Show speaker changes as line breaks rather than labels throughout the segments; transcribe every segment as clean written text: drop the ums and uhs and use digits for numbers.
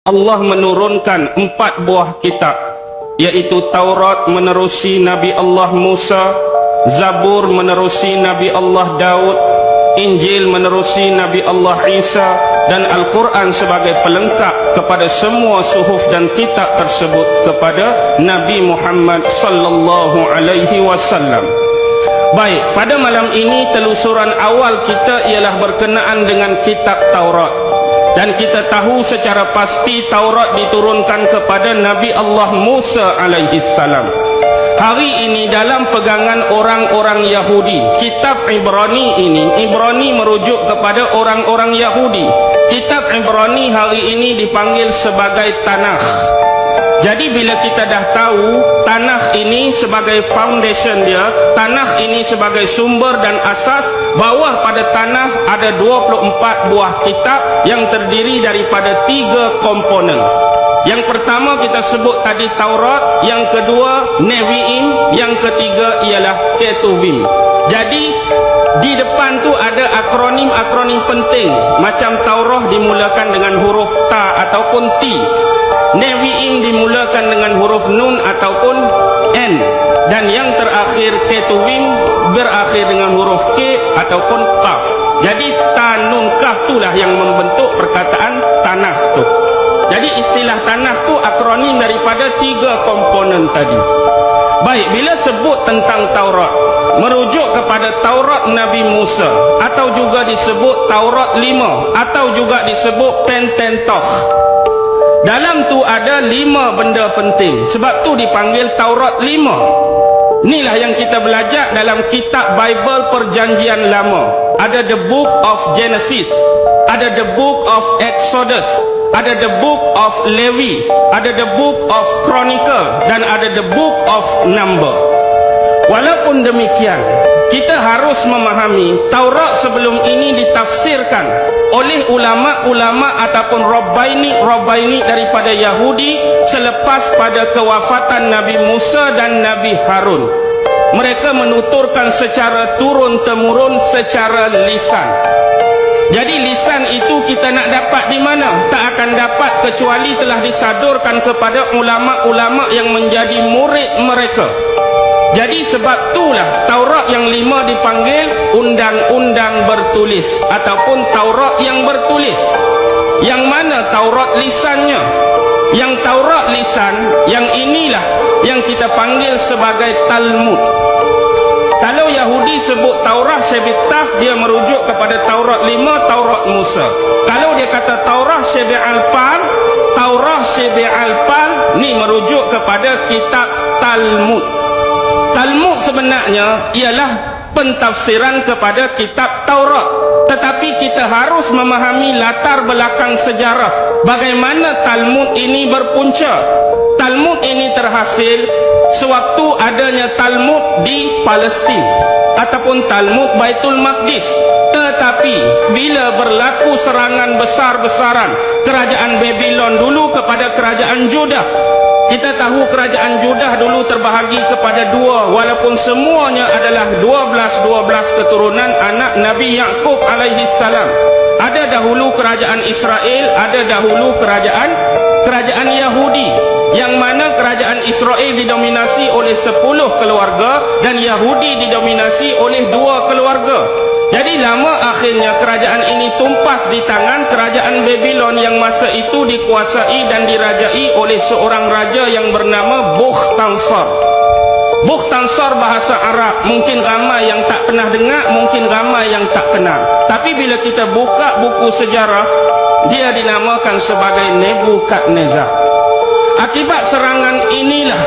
Allah menurunkan 4 buah kitab, yaitu Taurat menerusi Nabi Allah Musa, Zabur menerusi Nabi Allah Daud, Injil menerusi Nabi Allah Isa, dan Al-Quran sebagai pelengkap kepada semua suhuf dan kitab tersebut kepada Nabi Muhammad sallallahu alaihi wasallam. Baik, pada malam ini telusuran awal kita ialah berkenaan dengan kitab Taurat. Dan kita tahu secara pasti Taurat diturunkan kepada Nabi Allah Musa alaihi salam. Hari ini dalam pegangan orang-orang Yahudi, kitab Ibrani ini, Ibrani merujuk kepada orang-orang Yahudi. Kitab Ibrani hari ini dipanggil sebagai Tanakh. Jadi bila kita dah tahu Tanakh ini sebagai foundation dia, Tanakh ini sebagai sumber dan asas, bawah pada Tanakh ada 24 buah kitab yang terdiri daripada 3 komponen. Yang pertama kita sebut tadi Taurat, yang kedua Nevi'im, yang ketiga ialah Ketuvim. Jadi di depan tu ada akronim-akronim penting. Macam Taurat dimulakan dengan huruf Ta ataupun T. Nevi'im dimulakan dengan huruf Nun ataupun N. Dan yang terakhir Ketuvim berakhir dengan huruf K ataupun Kaf. Jadi Ta, Nun, Kaf itulah yang membentuk perkataan Tanakh tu. Jadi istilah Tanakh tu akronim daripada 3 komponen tadi. Baik, bila sebut tentang Taurat, merujuk kepada Taurat Nabi Musa, atau juga disebut Taurat 5, atau juga disebut Pentateuch. Dalam tu ada 5 benda penting, sebab tu dipanggil Taurat 5. Inilah yang kita belajar dalam kitab Bible Perjanjian Lama. Ada the book of Genesis, ada the book of Exodus, ada the book of Levi, ada the book of Chronicle, dan ada the book of Number. Walaupun demikian, kita harus memahami Taurat sebelum ini ditafsirkan oleh ulama-ulama ataupun Rabbaini daripada Yahudi selepas pada kewafatan Nabi Musa dan Nabi Harun. Mereka menuturkan secara turun-temurun secara lisan. Jadi lisan itu kita nak dapat di mana? Tak akan dapat kecuali telah disadurkan kepada ulama-ulama yang menjadi murid mereka. Jadi sebab itulah Taurat yang 5 dipanggil undang-undang bertulis ataupun Taurat yang bertulis. Yang mana Taurat lisannya? Yang Taurat lisan, yang inilah yang kita panggil sebagai Talmud. Kalau Yahudi sebut Taurat Shebittaf, dia merujuk kepada Taurat 5, Taurat Musa. Kalau dia kata Taurat Shebi'al-Pal, Taurat Shebi'al-Pal ni merujuk kepada kitab Talmud. Talmud sebenarnya ialah pentafsiran kepada kitab Taurat. Tetapi kita harus memahami latar belakang sejarah bagaimana Talmud ini berpunca. Talmud ini terhasil sewaktu adanya Talmud di Palestin ataupun Talmud Baitul Maqdis. Tetapi bila berlaku serangan besar-besaran kerajaan Babylon dulu kepada kerajaan Judah, kita tahu kerajaan Judah dulu terbahagi kepada 2, walaupun semuanya adalah 12 keturunan anak Nabi Yaqub alaihi salam. Ada dahulu kerajaan Israel, ada dahulu kerajaan Yahudi, yang mana kerajaan Israel didominasi oleh 10 keluarga dan Yahudi didominasi oleh 2 keluarga. Jadi lama akhirnya kerajaan ini tumpas di tangan kerajaan Babylon yang masa itu dikuasai dan dirajai oleh seorang raja yang bernama Bukhtansar. Bukhtansar bahasa Arab, mungkin ramai yang tak pernah dengar, mungkin ramai yang tak kenal. Tapi bila kita buka buku sejarah, dia dinamakan sebagai Nebukadnezar. Akibat serangan inilah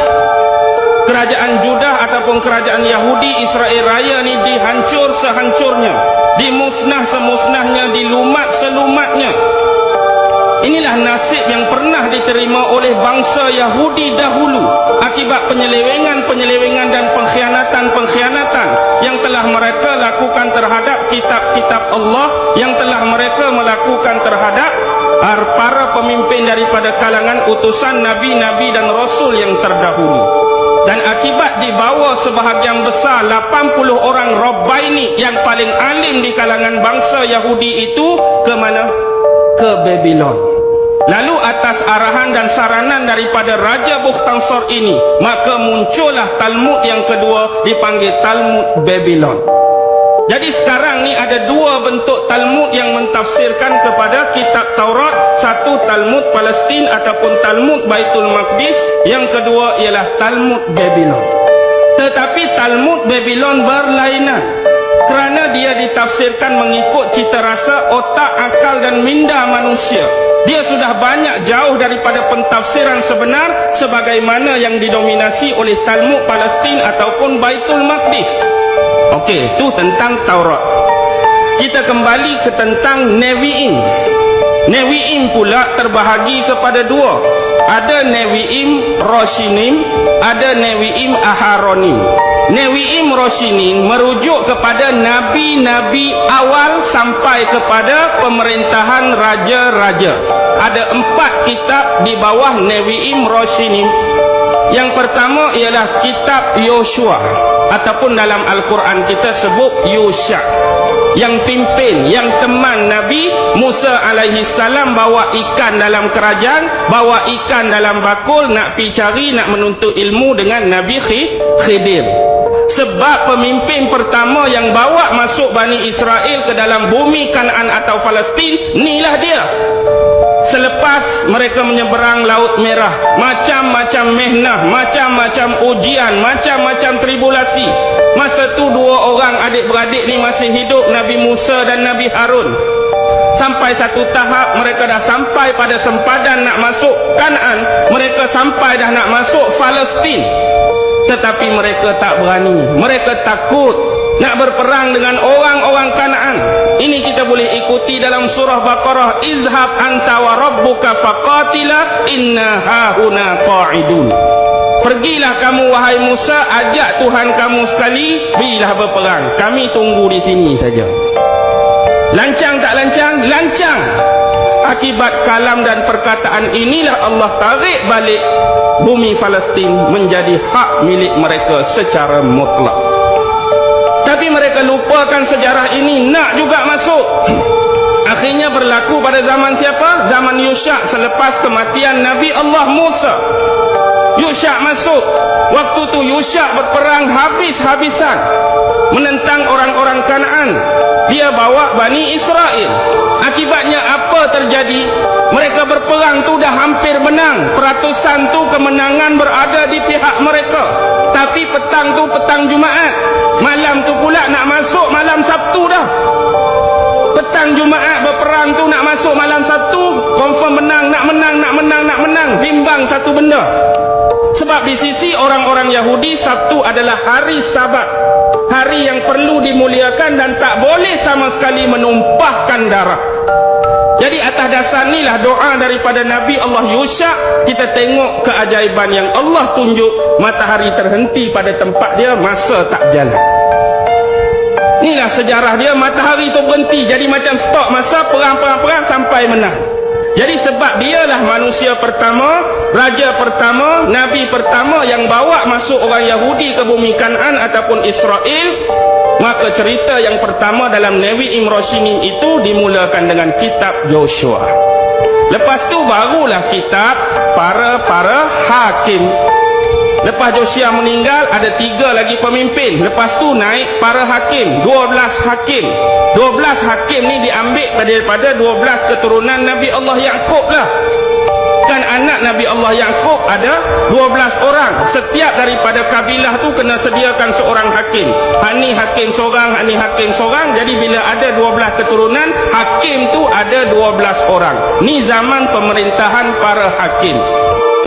kerajaan Judah ataupun kerajaan Yahudi Israel Raya ni dihancur sehancurnya, dimusnah semusnahnya, dilumat selumatnya. Inilah nasib yang pernah diterima oleh bangsa Yahudi dahulu akibat penyelewengan dan pengkhianatan yang telah mereka lakukan terhadap kitab-kitab Allah, yang telah mereka melakukan terhadap para pemimpin daripada kalangan utusan Nabi-Nabi dan Rasul yang terdahulu. Dan akibat dibawa sebahagian besar 80 orang Rabbaini yang paling alim di kalangan bangsa Yahudi itu ke mana? Ke Babylon. Lalu atas arahan dan saranan daripada Raja Bukhtansor ini, maka muncullah Talmud yang kedua, dipanggil Talmud Babylon. Jadi sekarang ni ada dua bentuk Talmud yang mentafsirkan kepada kitab Taurat. Satu Talmud Palestin ataupun Talmud Baitul Maqdis, yang kedua ialah Talmud Babylon. Tetapi Talmud Babylon berlainan, kerana dia ditafsirkan mengikut cita rasa, otak, akal dan minda manusia. Dia sudah banyak jauh daripada pentafsiran sebenar sebagaimana yang didominasi oleh Talmud Palestin ataupun Baitul Maqdis. Okey, itu tentang Taurat. Kita kembali ke tentang Nevi'im. Nevi'im pula terbahagi kepada dua. Ada Nevi'im Roshinim, ada Nevi'im Aharonim. Nevi'im Roshinim merujuk kepada nabi-nabi awal sampai kepada pemerintahan raja-raja. Ada 4 kitab di bawah Nevi'im Roshinim. Yang pertama ialah kitab Yoshua, ataupun dalam Al-Quran kita sebut Yusha, yang pimpin, yang teman Nabi Musa alaihi salam bawa ikan dalam kerajaan, bawa ikan dalam bakul, nak pi cari, nak menuntut ilmu dengan Nabi Khidir. Sebab pemimpin pertama yang bawa masuk Bani Israel ke dalam bumi Kanaan atau Palestin, inilah dia. Selepas mereka menyeberang Laut Merah, macam-macam mehnah, macam-macam ujian, macam-macam tribulasi. Masa tu dua orang adik-beradik ni masih hidup, Nabi Musa dan Nabi Harun. Sampai satu tahap mereka dah sampai pada sempadan nak masuk Kanaan, mereka sampai dah nak masuk Palestin. Tetapi mereka tak berani, mereka takut nak berperang dengan orang-orang Kanaan. Ini kita boleh ikuti dalam surah Baqarah, izhab anta wa rabbuka faqatila inna hahuna qa'idun. Pergilah kamu wahai Musa, ajak Tuhan kamu sekali, berilah berperang, kami tunggu di sini saja. Lancang tak lancang? Lancang. Akibat kalam dan perkataan inilah Allah tarik balik bumi Palestin menjadi hak milik mereka secara mutlak. Tapi mereka lupakan sejarah ini, nak juga masuk. Akhirnya berlaku pada zaman siapa? Zaman Yusha, selepas kematian Nabi Allah Musa. Yusha masuk. Waktu tu Yusha berperang habis-habisan menentang orang-orang Kanaan. Dia bawa Bani Israel. Akibatnya apa terjadi? Mereka berperang tu dah hampir menang. Peratusan tu kemenangan berada di pihak mereka. Tapi petang tu petang Jumaat, malam tu pula nak masuk malam Sabtu dah. Petang Jumaat berperang tu nak masuk malam Sabtu, confirm menang, nak menang, nak menang, nak menang. Bimbang satu benda. Sebab di sisi orang-orang Yahudi, Sabtu adalah hari Sabat, hari yang perlu dimuliakan dan tak boleh sama sekali menumpahkan darah. Jadi atas dasar inilah doa daripada Nabi Allah Yusha, kita tengok keajaiban yang Allah tunjuk. Matahari terhenti pada tempat dia, masa tak jalan. Inilah sejarah dia, matahari tu berhenti, jadi macam stop masa, perang sampai menang. Jadi sebab dialah manusia pertama, raja pertama, nabi pertama yang bawa masuk orang Yahudi ke bumi Kanaan ataupun Israel, maka cerita yang pertama dalam Nevi'im Roshinim itu dimulakan dengan kitab Yoshua. Lepas tu barulah kitab para hakim. Lepas Josia meninggal, ada 3 lagi pemimpin. Lepas tu naik para hakim, 12 hakim. 12 hakim ni diambil daripada 12 keturunan Nabi Allah Yaqub lah. Kan anak Nabi Allah Yaqub ada 12 orang. Setiap daripada kabilah tu kena sediakan seorang hakim. Hani hakim seorang, hani hakim seorang. Jadi bila ada 12 keturunan, hakim tu ada 12 orang. Ni zaman pemerintahan para hakim.